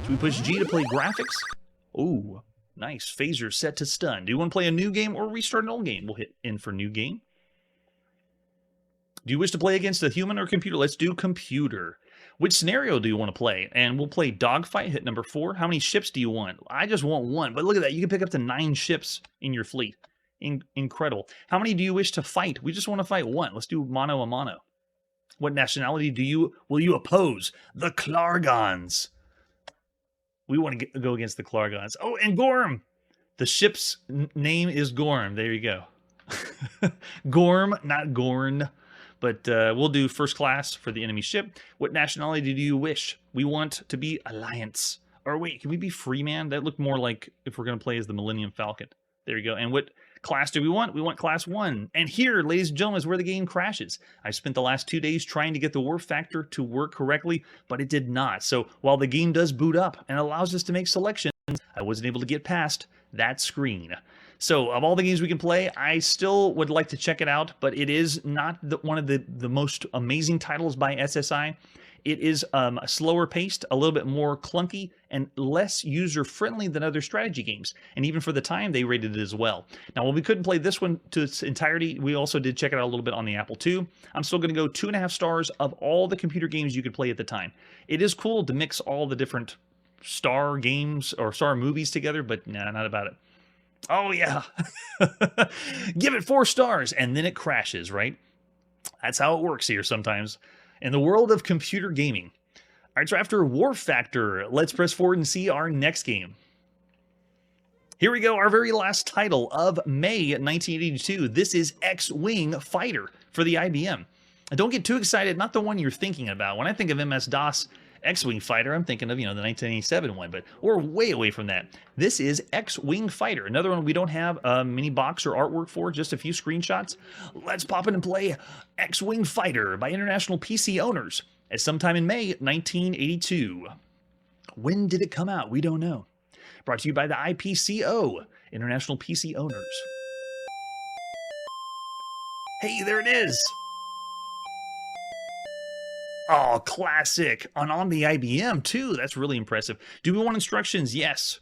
Do we push G to play graphics? Oh, nice. Phaser set to stun. Do you want to play a new game or restart an old game? We'll hit in for new game. Do you wish to play against a human or computer? Let's do computer. Which scenario do you want to play? And we'll play dogfight, hit number 4. How many ships do you want? I just want 1, but look at that. You can pick up to 9 ships in your fleet. Incredible. How many do you wish to fight? We just want to fight 1. Let's do mano a mano. What nationality will you oppose? The Klargons. We want to go against the Klargons. Oh, and Gorm. The ship's name is Gorm. There you go. Gorm, not Gorn. But we'll do first class for the enemy ship. What nationality do you wish? We want to be Alliance. Or wait, can we be Freeman? That looked more like if we're going to play as the Millennium Falcon. There you go. And what class do we want? We want class 1. And here, ladies and gentlemen, is where the game crashes. I spent the last 2 days trying to get the warp factor to work correctly, but it did not. So while the game does boot up and allows us to make selections, I wasn't able to get past that screen. So of all the games we can play, I still would like to check it out, but it is not one of the most amazing titles by SSI. It is slower paced, a little bit more clunky, and less user-friendly than other strategy games. And even for the time, they rated it as well. Now, while we couldn't play this one to its entirety, we also did check it out a little bit on the Apple II. I'm still going to go 2.5 stars of all the computer games you could play at the time. It is cool to mix all the different Star games or Star movies together, but nah, not about it. Oh, yeah. Give it 4 stars, and then it crashes, right? That's how it works here sometimes. In the world of computer gaming. All right, so after War Factor, let's press forward and see our next game. Here we go, our very last title of May 1982. This is X-Wing Fighter for the IBM. And don't get too excited, not the one you're thinking about. When I think of MS-DOS X-Wing Fighter, I'm thinking of, the 1987 one, but we're way away from that. This is X-Wing Fighter, another one we don't have a mini box or artwork for, just a few screenshots. Let's pop in and play X-Wing Fighter by International PC Owners at sometime in May 1982. When did it come out? We don't know. Brought to you by the IPCO, International PC Owners. Hey, there it is. Oh, classic. On the IBM, too. That's really impressive. Do we want instructions? Yes.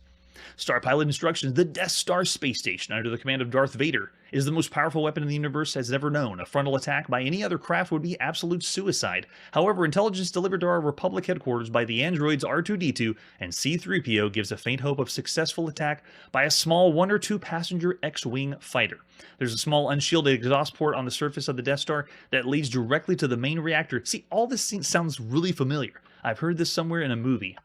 Star Pilot instructions. The Death Star space station, under the command of Darth Vader, is the most powerful weapon in the universe has ever known. A frontal attack by any other craft would be absolute suicide. However, intelligence delivered to our Republic headquarters by the androids R2-D2 and C-3PO gives a faint hope of successful attack by a small 1 or 2 passenger X-Wing fighter. There's a small unshielded exhaust port on the surface of the Death Star that leads directly to the main reactor. See, all this sounds really familiar. I've heard this somewhere in a movie.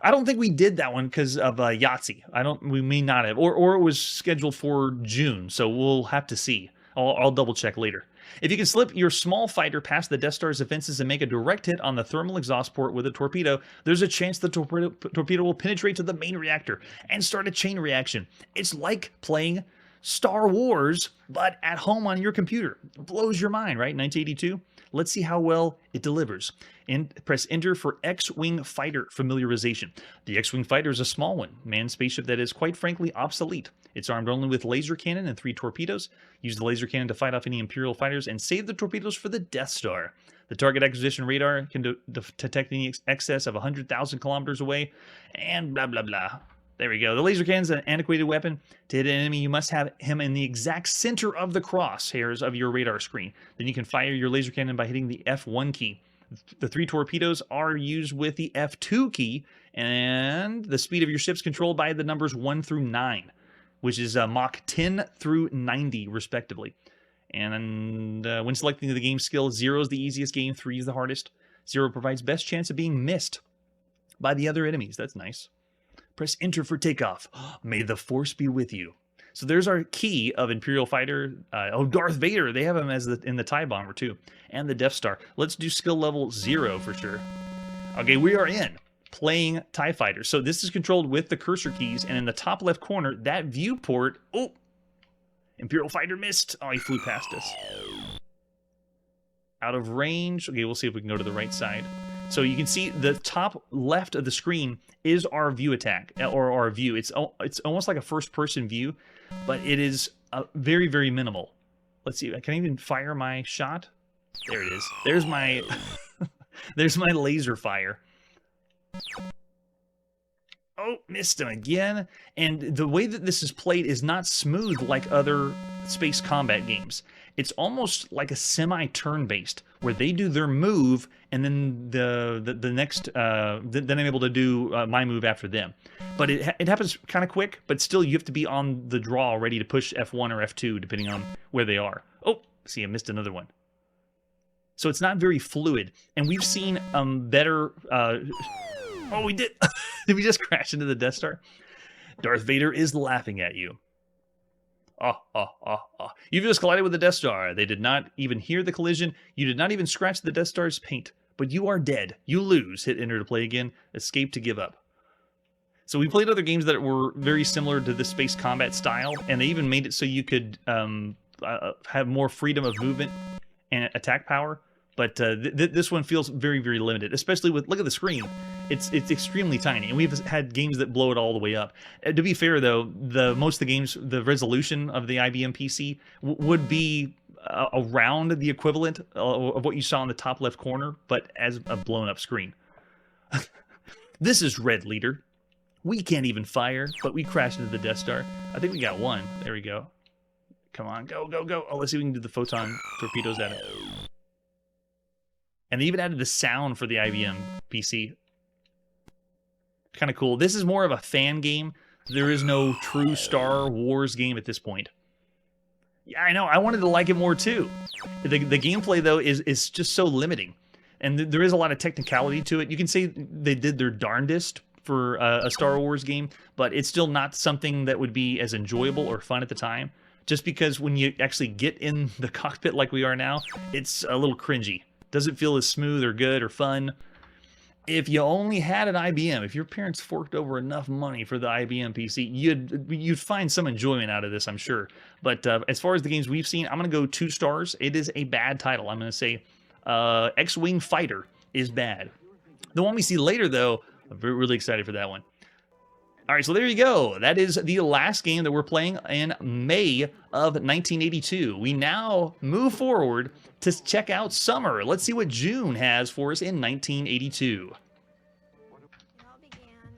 I don't think we did that one because of Yahtzee. We may not have, or it was scheduled for June, so we'll have to see. I'll double check later. If you can slip your small fighter past the Death Star's defenses and make a direct hit on the thermal exhaust port with a torpedo, there's a chance the torpedo will penetrate to the main reactor and start a chain reaction. It's like playing Star Wars, but at home on your computer. It blows your mind, right? 1982. Let's see how well it delivers. And press enter for X-Wing Fighter familiarization. The X-Wing Fighter is a small one, manned spaceship that is quite frankly obsolete. It's armed only with laser cannon and 3 torpedoes. Use the laser cannon to fight off any Imperial fighters and save the torpedoes for the Death Star. The target acquisition radar can detect any excess of 100,000 kilometers away, and blah, blah, blah. There we go. The laser cannon is an antiquated weapon. To hit an enemy, you must have him in the exact center of the crosshairs of your radar screen. Then you can fire your laser cannon by hitting the F1 key. The 3 torpedoes are used with the F2 key, and the speed of your ship's controlled by the numbers 1 through 9, which is Mach 10 through 90, respectively. And when selecting the game skill, 0 is the easiest game, 3 is the hardest. 0 provides best chance of being missed by the other enemies. That's nice. Press enter for takeoff. May the force be with you. So there's our key of Imperial Fighter. Darth Vader. They have him as in the TIE Bomber too. And the Death Star. Let's do skill level 0 for sure. Okay, we are in playing TIE Fighter. So this is controlled with the cursor keys. And in the top left corner, that viewport. Oh, Imperial Fighter missed. Oh, he flew past us. Out of range. Okay, we'll see if we can go to the right side. So you can see the top left of the screen is our view attack, or our view. It's almost like a first-person view, but it is very, very minimal. Let's see. Can I even fire my shot? There it is. There's my there's my laser fire. Oh, missed him again. And the way that this is played is not smooth like other space combat games. It's almost like a semi-turn-based, where they do their move, and then the next, then I'm able to do my move after them. But it happens kind of quick, but still you have to be on the draw, ready to push F1 or F2, depending on where they are. Oh, See, I missed another one. So it's not very fluid. And we've seen better... Oh, we did! Did we just crash into the Death Star? Darth Vader is laughing at you. You've just collided with the Death Star. They did not even hear the collision. You did not even scratch the Death Star's paint. But you are dead. You lose. Hit enter to play again. Escape to give up. So we played other games that were very similar to this space combat style, and they even made it so you could have more freedom of movement and attack power. But this one feels very, very limited, especially with, look at the screen. It's extremely tiny, and we've had games that blow it all the way up. To be fair, though, most of the games, the resolution of the IBM PC would be around the equivalent of what you saw in the top left corner, but as a blown-up screen. This is Red Leader. We can't even fire, but we crashed into the Death Star. I think we got one. There we go. Come on, go, go, go. Oh, let's see if we can do the photon torpedoes at it. And they even added the sound for the IBM PC. Kind of cool. This is more of a fan game. There is no true Star Wars game at this point. Yeah, I know. I wanted to like it more, too. The gameplay, though, is just so limiting. And there is a lot of technicality to it. You can say they did their darndest for a Star Wars game, but it's still not something that would be as enjoyable or fun at the time. Just because when you actually get in the cockpit like we are now, it's a little cringy. Doesn't feel as smooth or good or fun. If you only had an IBM, if your parents forked over enough money for the IBM PC, you'd find some enjoyment out of this, I'm sure. But as far as the games we've seen, I'm going to go 2 stars. It is a bad title. I'm going to say XWing Fighter is bad. The one we see later, though, I'm really excited for that one. All right, so there you go. That is the last game that we're playing in May of 1982. We now move forward to check out summer. Let's see what June has for us in 1982.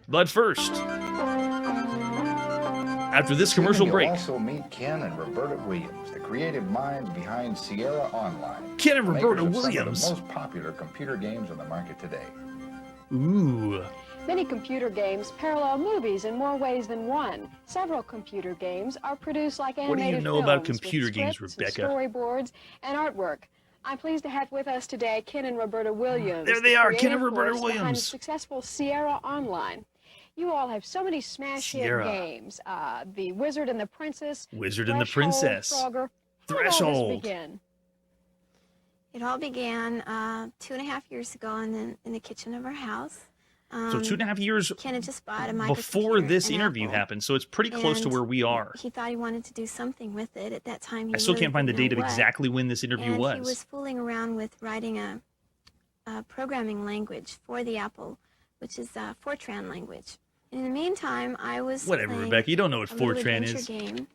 But first, after this commercial break, you'll also meet Ken and Roberta Williams, the creative minds behind Sierra Online. Ken and Roberta Williams, some of the most popular computer games on the market today. Ooh. Many computer games parallel movies in more ways than one. Several computer games are produced like animated films. What do you know about computer games, Rebecca? Storyboards and artwork. I'm pleased to have with us today Ken and Roberta Williams. There they are, Ken and Roberta behind the Williams. successful Sierra Online. You all have so many smash hit games. The Wizard and the Princess. Wizard and the Princess. Frogger. Threshold. How did this begin? It all began 2.5 years ago in the kitchen of our house. So 2.5 years Ken had just bought a before this an interview Apple, happened, so it's pretty close to where we are. He thought he wanted to do something with it. At that time, I still can't find the date of exactly when this interview was. He was fooling around with writing a programming language for the Apple, which is a Fortran language. And in the meantime, I was Whatever, Rebecca. You don't know what Fortran is. A game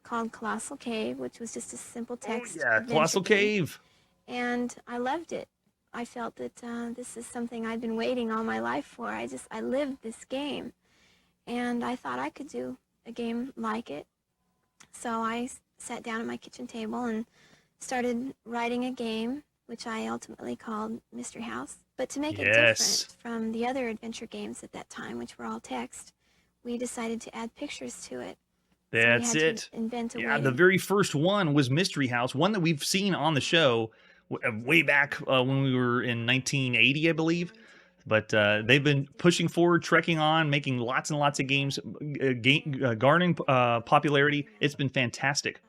called Colossal Cave, which was just a simple text. Oh, yeah, Colossal Cave. And I loved it. I felt that this is something I'd been waiting all my life for. I lived this game. And I thought I could do a game like it. So I sat down at my kitchen table and started writing a game, which I ultimately called Mystery House. But to make it different from the other adventure games at that time, which were all text, we decided to add pictures to it. That's it. Yeah, the very first one was Mystery House, one that we've seen on the show way back when we were in 1980, I believe. But they've been pushing forward, trekking on, making lots and lots of games, garnering popularity. It's been fantastic.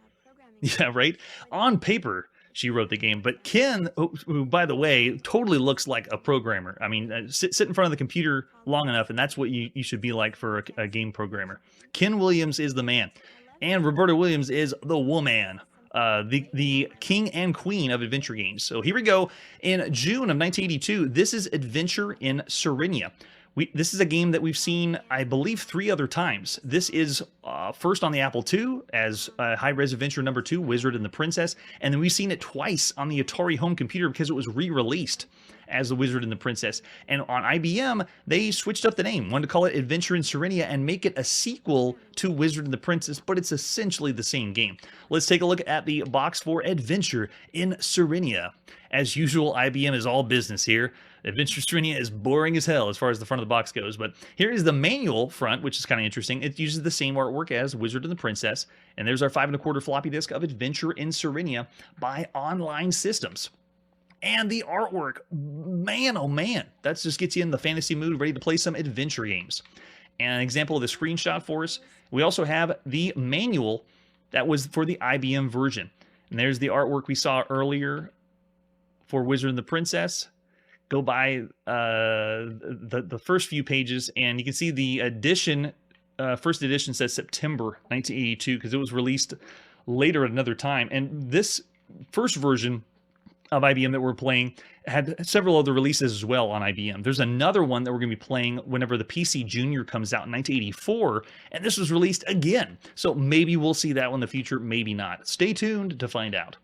Yeah, right? On paper, she wrote the game. But Ken, who, by the way, totally looks like a programmer. I mean, sit in front of the computer long enough, and that's what you should be like for a game programmer. Ken Williams is the man. And Roberta Williams is the woman. The king and queen of adventure games. So here we go. In June of 1982, this is Adventure in Serenia. This is a game that we've seen, I believe, 3 other times. This is first on the Apple II as High-Res Adventure number 2, Wizard and the Princess, and then we've seen it twice on the Atari home computer because it was re-released as the Wizard and the Princess. And on IBM, they switched up the name, wanted to call it Adventure in Serenia and make it a sequel to Wizard and the Princess, but it's essentially the same game. Let's take a look at the box for Adventure in Serenia. As usual, IBM is all business here. Adventure Serenia is boring as hell as far as the front of the box goes, but here is the manual front, which is kind of interesting. It uses the same artwork as Wizard and the Princess, and there's our 5 1/4 floppy disk of Adventure in Serenia by Online Systems. And the artwork, man, oh man, that just gets you in the fantasy mood, ready to play some adventure games. And an example of the screenshot for us, we also have the manual that was for the IBM version. And there's the artwork we saw earlier for Wizard and the Princess. Go by the first few pages, and you can see the edition, first edition says September 1982, because it was released later at another time. And this first version of IBM that we're playing had several other releases as well on IBM. There's another one that we're going to be playing whenever the PC Junior comes out in 1984, and this was released again. So maybe we'll see that one in the future, maybe not. Stay tuned to find out.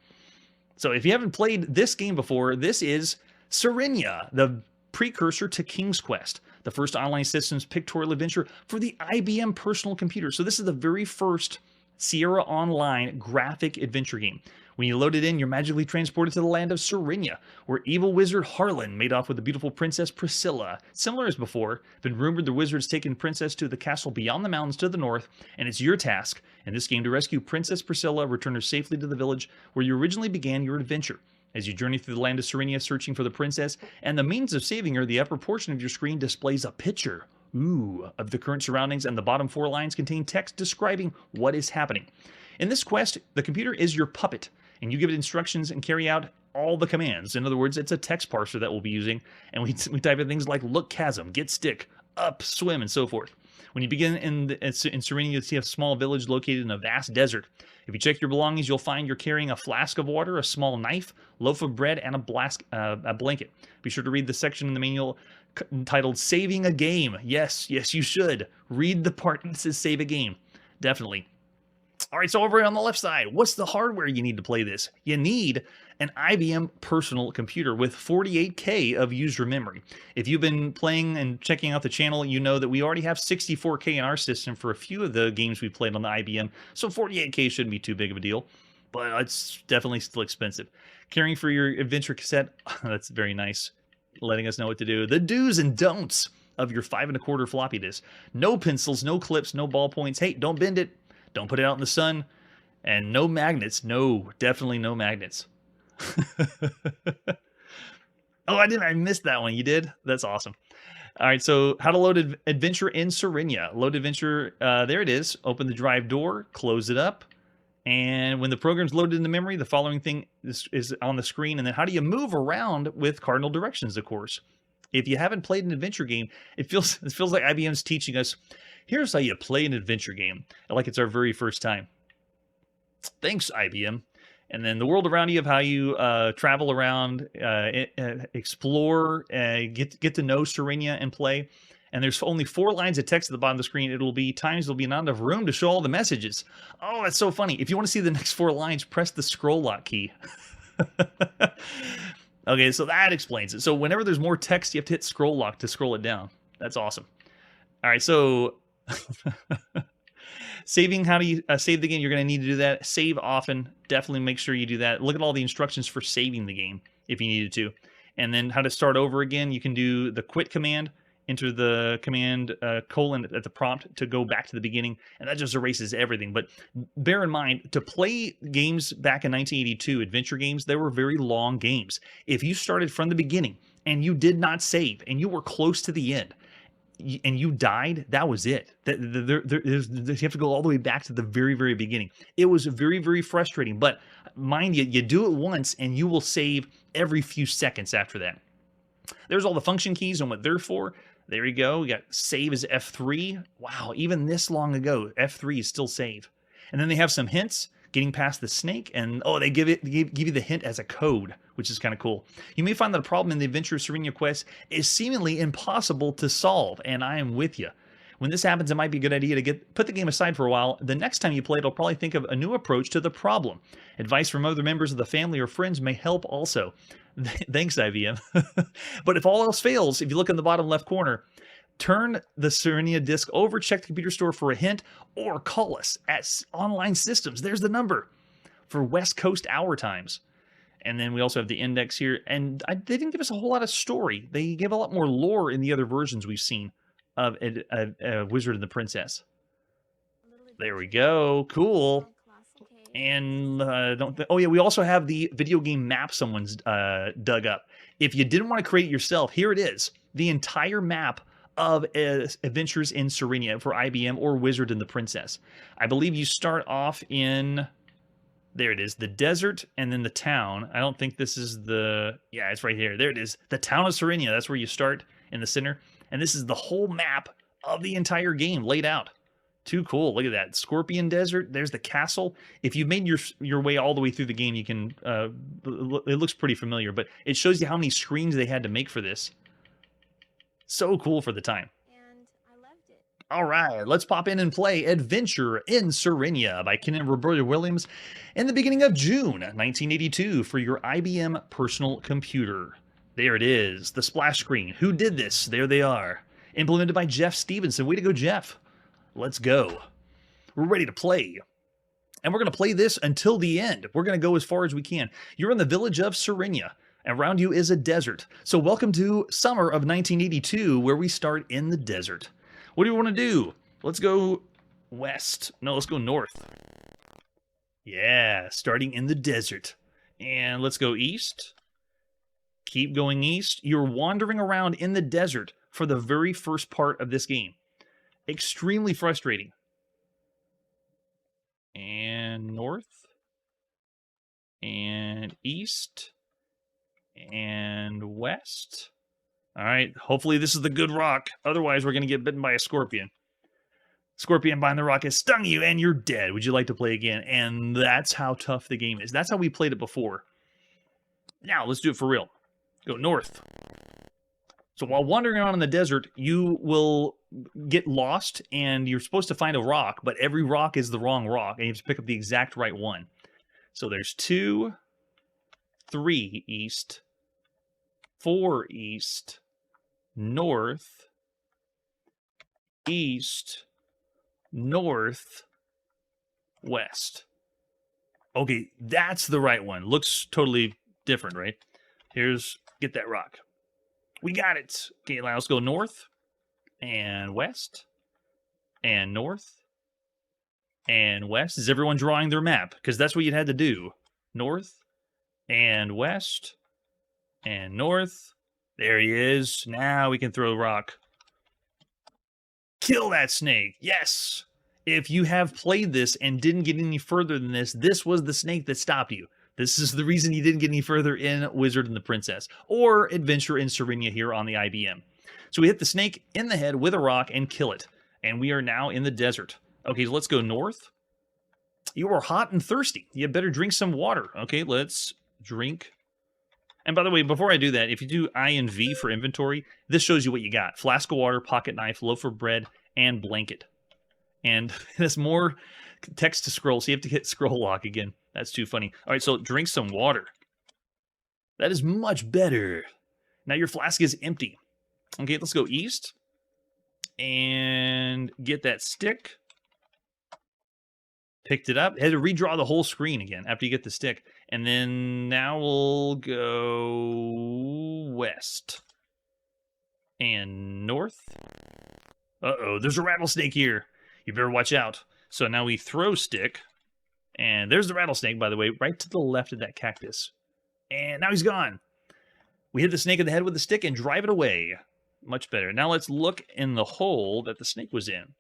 So if you haven't played this game before, this is Serenia, the precursor to King's Quest, the first online systems pictorial adventure for the IBM personal computer. So this is the very first Sierra Online graphic adventure game. When you load it in, you're magically transported to the land of Serenia, where evil wizard Harlan made off with the beautiful princess Priscilla. Similar as before, been rumored the wizard's taken Princess to the castle beyond the mountains to the north, and it's your task in this game to rescue Princess Priscilla, return her safely to the village where you originally began your adventure. As you journey through the land of Serenia searching for the princess and the means of saving her, the upper portion of your screen displays a picture of the current surroundings, and the bottom 4 lines contain text describing what is happening. In this quest, the computer is your puppet, and you give it instructions and carry out all the commands. In other words, it's a text parser that we'll be using, and we type in things like look chasm, get stick, up, swim, and so forth. When you begin in Serenia, you'll see a small village located in a vast desert. If you check your belongings, you'll find you're carrying a flask of water, a small knife, loaf of bread, and a blanket. Be sure to read the section in the manual entitled Saving a Game. Yes, you should. Read the part that says Save a Game. Definitely. All right, so over on the left side, what's the hardware you need to play this? You need an IBM personal computer with 48K of user memory. If you've been playing and checking out the channel, you know that we already have 64K in our system for a few of the games we played on the IBM, so 48K shouldn't be too big of a deal, but it's definitely still expensive. Caring for your adventure cassette, that's very nice, letting us know what to do. The do's and don'ts of your 5 1/4 floppy disk. No pencils, no clips, no ballpoints. Hey, don't bend it. Don't put it out in the sun. And no magnets. No, definitely no magnets. Oh, I missed that one. You did? That's awesome. All right, so how to load Adventure in Serenia. Load Adventure, there it is. Open the drive door, close it up. And when the program's loaded into memory, the following thing is on the screen. And then how do you move around with cardinal directions, of course. If you haven't played an adventure game, it feels like IBM's teaching us, here's how you play an adventure game, like it's our very first time. Thanks, IBM. And then the world around you of how you travel around, explore, get to know Serenia and play. And there's only 4 lines of text at the bottom of the screen. There'll be not enough room to show all the messages. Oh, that's so funny. If you want to see the next 4 lines, press the scroll lock key. Okay, so that explains it. So whenever there's more text, you have to hit scroll lock to scroll it down. That's awesome. All right, so saving, how do you save the game? You're going to need to do that. Save often. Definitely make sure you do that. Look at all the instructions for saving the game if you needed to. And then how to start over again. You can do the quit command. Enter the command colon at the prompt to go back to the beginning, and that just erases everything. But bear in mind, to play games back in 1982, adventure games, they were very long games. If you started from the beginning and you did not save and you were close to the end and you died, that was it. You have to go all the way back to the very, very beginning. It was very, very frustrating. But mind you, you do it once and you will save every few seconds after that. There's all the function keys and what they're for. There you go. We got save as F3. Wow, even this long ago, F3 is still save. And then they have some hints, getting past the snake, and they give you the hint as a code, which is kind of cool. You may find that a problem in the Adventure Serenia quest is seemingly impossible to solve, and I am with you. When this happens, it might be a good idea to put the game aside for a while. The next time you play it, it'll probably think of a new approach to the problem. Advice from other members of the family or friends may help also. Thanks, IBM. But if all else fails, if you look in the bottom left corner, turn the Serenia disc over, check the computer store for a hint, or call us at Online Systems. There's the number for West Coast hour times. And then we also have the index here. And they didn't give us a whole lot of story. They give a lot more lore in the other versions we've seen of a Wizard and the Princess. There we go. Cool. And oh yeah, we also have the video game map someone's dug up. If you didn't want to create it yourself, here it is. The entire map of Adventures in Serenia for IBM or Wizard and the Princess. I believe you start off in... There it is, the desert and then the town. I don't think this is the... Yeah, it's right here. There it is. The town of Serenia. That's where you start in the center. And this is the whole map of the entire game laid out. Too cool. Look at that. Scorpion Desert. There's the castle. If you've made your way all the way through the game, you can... it looks pretty familiar, but it shows you how many screens they had to make for this. So cool for the time. All right, let's pop in and play Adventure in Serenia by Ken and Roberta Williams in the beginning of June 1982 for your IBM personal computer. There it is, the splash screen. Who did this? There they are. Implemented by Jeff Stevenson. Way to go, Jeff. Let's go. We're ready to play. And we're going to play this until the end. We're going to go as far as we can. You're in the village of Serenia. Around you is a desert. So welcome to summer of 1982, where we start in the desert. What do we want to do? Let's go west. No, let's go north. Yeah, starting in the desert. And let's go east. Keep going east. You're wandering around in the desert for the very first part of this game. Extremely frustrating. And north. And east. And west. All right, hopefully this is the good rock. Otherwise, we're going to get bitten by a scorpion. Scorpion behind the rock has stung you, and you're dead. Would you like to play again? And that's how tough the game is. That's how we played it before. Now, let's do it for real. Go north. So while wandering around in the desert, you will get lost, and you're supposed to find a rock, but every rock is the wrong rock, and you have to pick up the exact right one. So there's 2, 3 east, 4 east, north, east, north, west. Okay, that's the right one. Looks totally different, right? Get that rock. We got it. Okay, now let's go north, and west, and north, and west. Is everyone drawing their map? Because that's what you had to do. North, and west, and north. There he is. Now we can throw a rock. Kill that snake. Yes. If you have played this and didn't get any further than this, this was the snake that stopped you. This is the reason you didn't get any further in Wizard and the Princess or Adventure in Serenia here on the IBM. So we hit the snake in the head with a rock and kill it. And we are now in the desert. Okay, so let's go north. You are hot and thirsty. You better drink some water. Okay, let's drink. And by the way, before I do that, if you do I and V for inventory, this shows you what you got. Flask of water, pocket knife, loaf of bread, and blanket. And there's more text to scroll, so you have to hit scroll lock again. That's too funny. All right, so drink some water. That is much better. Now your flask is empty. Okay, let's go east. And get that stick. Picked it up. Had to redraw the whole screen again after you get the stick. And then now we'll go west. And north. Uh-oh, there's a rattlesnake here. You better watch out. So now we throw stick. And there's the rattlesnake, by the way, right to the left of that cactus. And now he's gone. We hit the snake in the head with the stick and drive it away. Much better. Now let's look in the hole that the snake was in.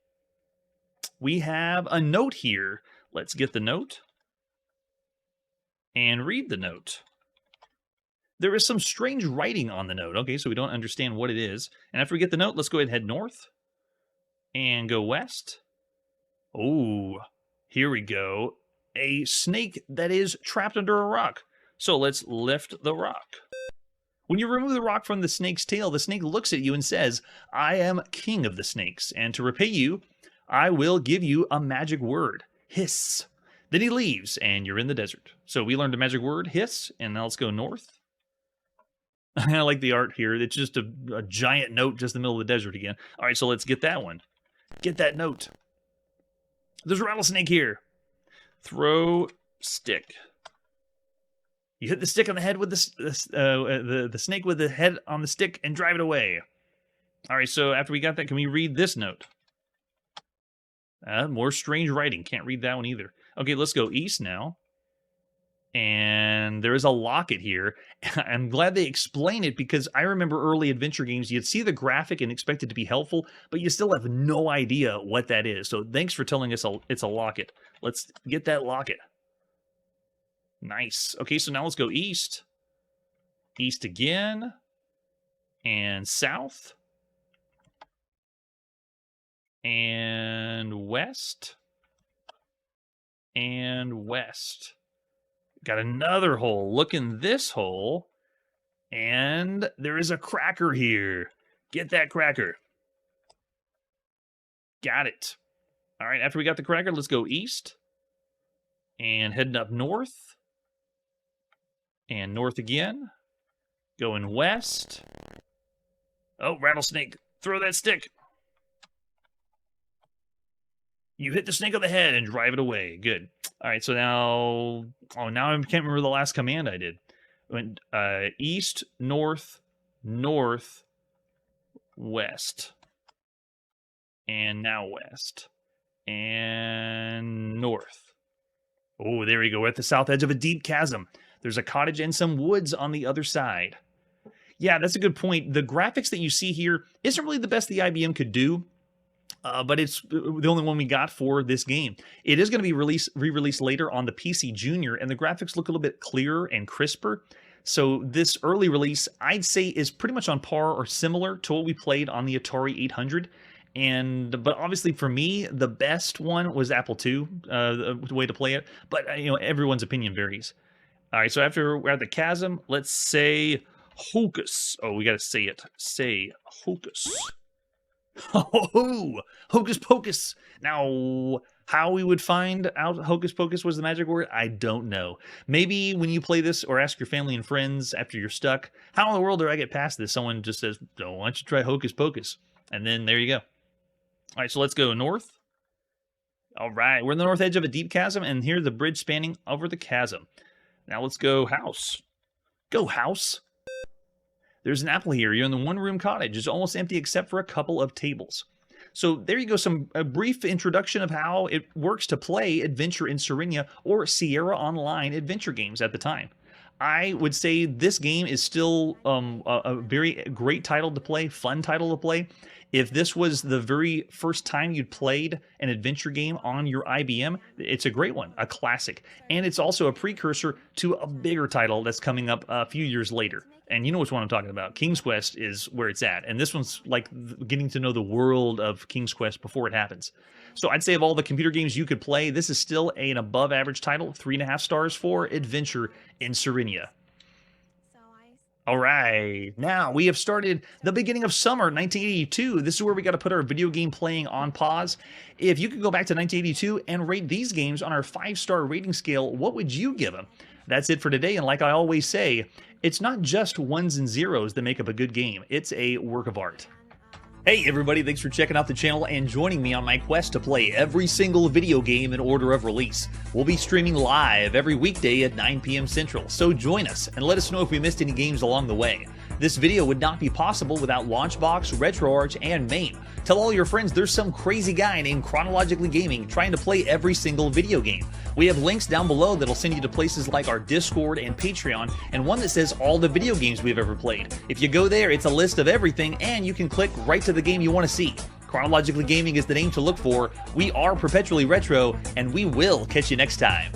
We have a note here. Let's get the note. And read the note. There is some strange writing on the note. Okay, so we don't understand what it is. And after we get the note, let's go ahead and head north. And go west. Oh, here we go. A snake that is trapped under a rock. So let's lift the rock. When you remove the rock from the snake's tail, the snake looks at you and says, I am king of the snakes, and to repay you, I will give you a magic word. Hiss. Then he leaves, and you're in the desert. So we learned a magic word, hiss, and now let's go north. I like the art here. It's just a giant note just in the middle of the desert again. All right, so let's get that one. Get that note. There's a rattlesnake here. Throw stick. You hit the stick on the head with the snake with the head on the stick and drive it away. All right, so after we got that, can we read this note? More strange writing. Can't read that one either. Okay, let's go east now. And there is a locket here. I'm glad they explain it because I remember early adventure games, you'd see the graphic and expect it to be helpful, but you still have no idea what that is. So thanks for telling us it's a locket. Let's get that locket. Nice. Okay, so now let's go east. East again. And south. And west. And west. Got another hole. Look in this hole. And there is a cracker here. Get that cracker. Got it. All right, after we got the cracker, let's go east. And heading up north. And north again. Going west. Oh, rattlesnake. Throw that stick. You hit the snake on the head and drive it away. Good. All right, so now... Oh, now I can't remember the last command I did. Went east, north, north, west. And now west. And north. Oh, there we go. We're at the south edge of a deep chasm. There's a cottage and some woods on the other side. Yeah, that's a good point. The graphics that you see here isn't really the best the IBM could do, but it's the only one we got for this game. It is going to be re-released later on the PC Junior, and the graphics look a little bit clearer and crisper. So this early release, I'd say, is pretty much on par or similar to what we played on the Atari 800. But obviously for me, the best one was Apple II, the way to play it. But everyone's opinion varies. All right, so after we're at the chasm, let's say hocus. Oh, we got to say it. Say hocus. Oh, hocus pocus. Now, how we would find out hocus pocus was the magic word, I don't know. Maybe when you play this or ask your family and friends after you're stuck, how in the world do I get past this? Someone just says, oh, why don't you try hocus pocus? And then there you go. All right, so let's go north. All right, we're in the north edge of a deep chasm, and here's the bridge spanning over the chasm. Now let's go house. Go house. There's an apple here. You're in the one-room cottage. It's almost empty except for a couple of tables. So there you go, a brief introduction of how it works to play Adventure in Serenia or Sierra Online adventure games at the time. I would say this game is still a very great title to play, fun title to play. If this was the very first time you'd played an adventure game on your IBM, it's a great one, a classic. And it's also a precursor to a bigger title that's coming up a few years later. And you know which one I'm talking about. King's Quest is where it's at. And this one's like getting to know the world of King's Quest before it happens. So I'd say of all the computer games you could play, this is still an above average title, 3.5 stars for Adventure in Serenia. All right, now we have started the beginning of summer 1982. This is where we got to put our video game playing on pause. If you could go back to 1982 and rate these games on our 5-star rating scale, what would you give them? That's it for today, and like I always say, it's not just ones and zeros that make up a good game. It's a work of art. Hey everybody, thanks for checking out the channel and joining me on my quest to play every single video game in order of release. We'll be streaming live every weekday at 9 p.m. Central, so join us and let us know if we missed any games along the way. This video would not be possible without Launchbox, RetroArch, and MAME. Tell all your friends there's some crazy guy named Chronologically Gaming trying to play every single video game. We have links down below that'll send you to places like our Discord and Patreon, and one that says all the video games we've ever played. If you go there, it's a list of everything, and you can click right to the game you want to see. Chronologically Gaming is the name to look for. We are perpetually retro, and we will catch you next time.